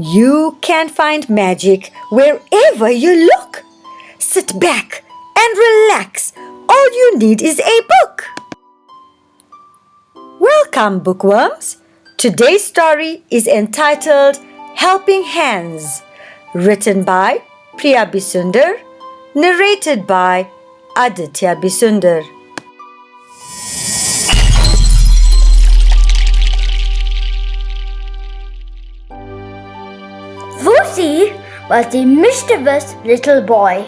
You can find magic wherever you look. Sit back and relax. All you need is a book. Welcome, bookworms. Today's story is entitled Helping Hands, written by Priya Bisundar, narrated by Aditya Bisundar. Vusi was a mischievous little boy.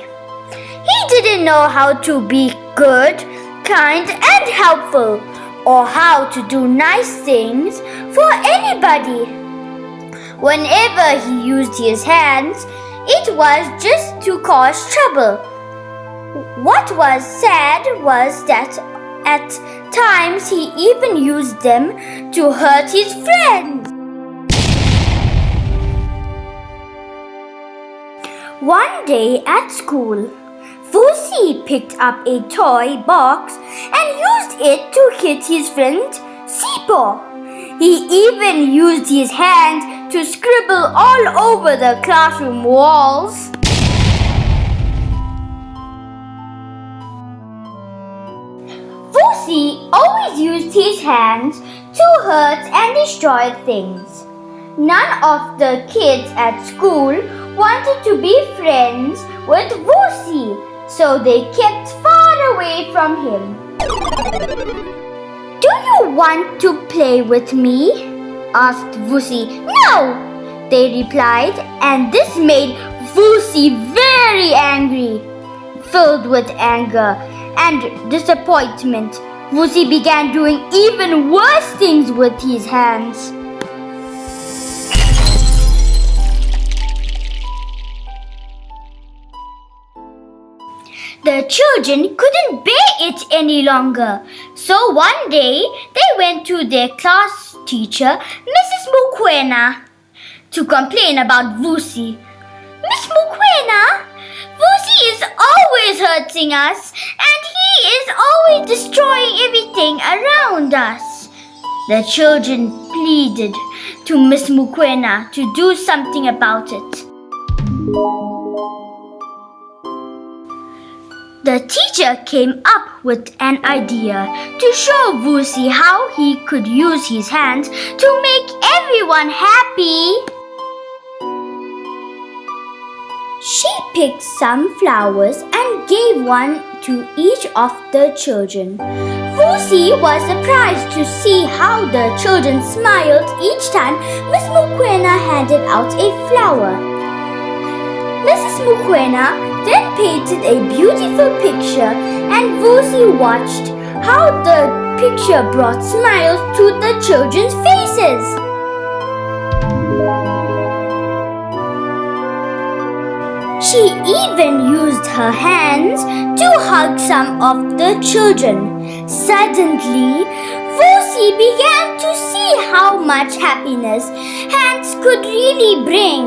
He didn't know how to be good, kind, and helpful, or how to do nice things for anybody. Whenever he used his hands, it was just to cause trouble. What was sad was that at times he even used them to hurt his friends. One day at school, Vusi picked up a toy box and used it to hit his friend Sipo. He even used his hand to scribble all over the classroom walls. Vusi always used his hands to hurt and destroy things. None of the kids at school wanted to be friends with Vusi, so they kept far away from him. "Do you want to play with me?" asked Vusi. "No!" they replied, and this made Vusi very angry. Filled with anger and disappointment, Vusi began doing even worse things with his hands. The children couldn't bear it any longer, so one day they went to their class teacher, Mrs. Mukwena, to complain about Vusi. "Miss Mukwena, Vusi is always hurting us and he is always destroying everything around us." The children pleaded to Miss Mukwena to do something about it. The teacher came up with an idea to show Vusi how he could use his hands to make everyone happy. She picked some flowers and gave one to each of the children. Vusi was surprised to see how the children smiled each time Miss Mukwena handed out a flower. Mrs. Mukwena then painted a beautiful picture, and Vusi watched how the picture brought smiles to the children's faces. She even used her hands to hug some of the children. Suddenly, Vusi began to see how much happiness hands could really bring.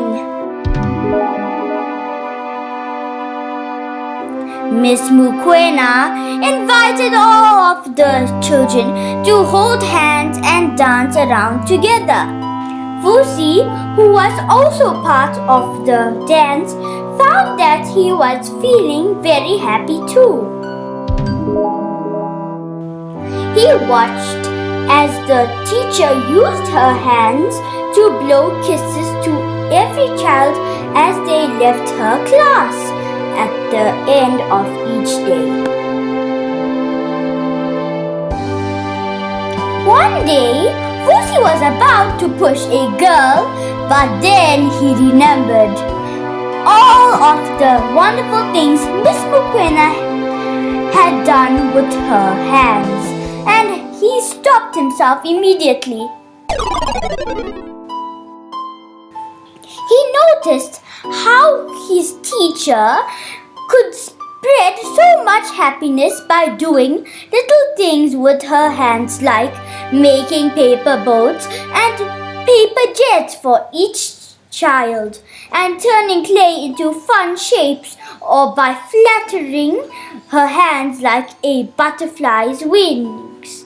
Miss Mukwena invited all of the children to hold hands and dance around together. Vusi, who was also part of the dance, found that he was feeling very happy too. He watched as the teacher used her hands to blow kisses to every child as they left her class at the end of each day. One day, Vusi was about to push a girl, but then he remembered all of the wonderful things Miss Mukwena had done with her hands, and he stopped himself immediately. He noticed how his teacher could spread so much happiness by doing little things with her hands, like making paper boats and paper jets for each child, and turning clay into fun shapes, or by fluttering her hands like a butterfly's wings.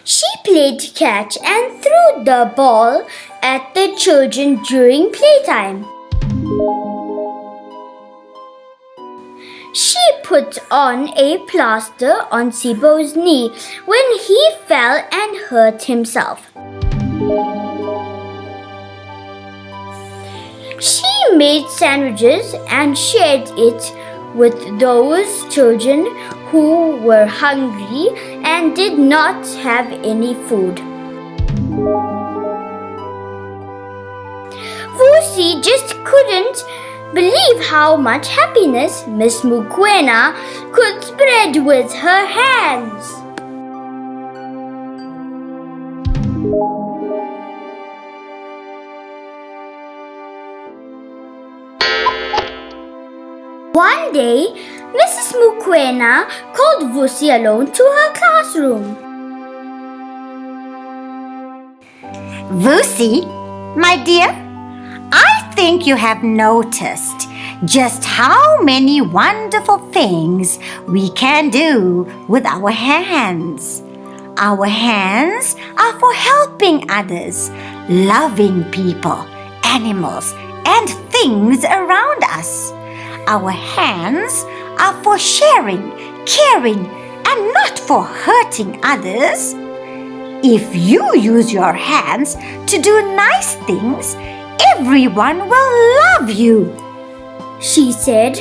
She played catch and threw the ball at the children during playtime. She put on a plaster on Sibo's knee when he fell and hurt himself. She made sandwiches and shared it with those children who were hungry and did not have any food. Vusi just couldn't believe how much happiness Miss Mukwena could spread with her hands. One day, Mrs. Mukwena called Vusi alone to her classroom. Vusi, my dear, I think you have noticed just how many wonderful things we can do with our hands. Our hands are for helping others, loving people, animals, and things around us. Our hands are for sharing, caring, and not for hurting others. If you use your hands to do nice things, everyone will love you, she said.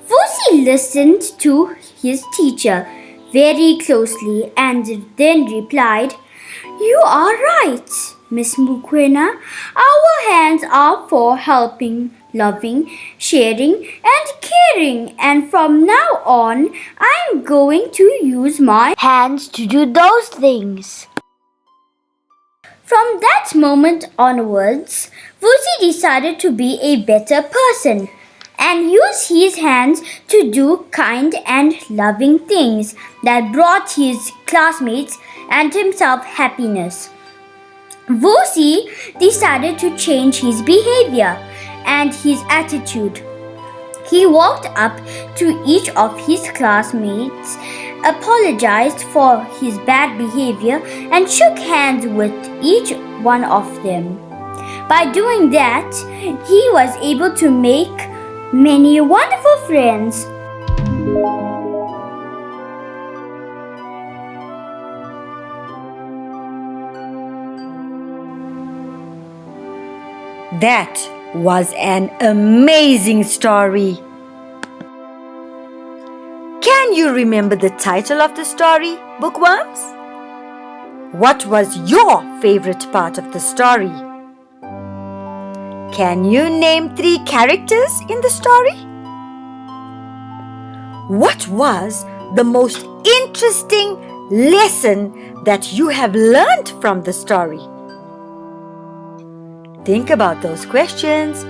Vusi listened to his teacher very closely and then replied, "You are right, Miss Mukwena. Our hands are for helping, loving, sharing, and caring, and from now on, I'm going to use my hands to do those things." From that moment onwards, Vusi decided to be a better person and use his hands to do kind and loving things that brought his classmates and himself happiness. Vusi decided to change his behavior and his attitude. He walked up to each of his classmates, apologized for his bad behavior, and shook hands with each one of them. By doing that, he was able to make many wonderful friends. That was an amazing story. Can you remember the title of the story, bookworms? What was your favorite part of the story? Can you name 3 characters in the story? What was the most interesting lesson that you have learned from the story? Think about those questions.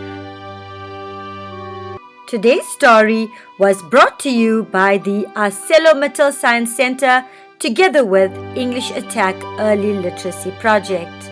Today's story was brought to you by the ArcelorMittal Science Center together with English Attack Early Literacy Project.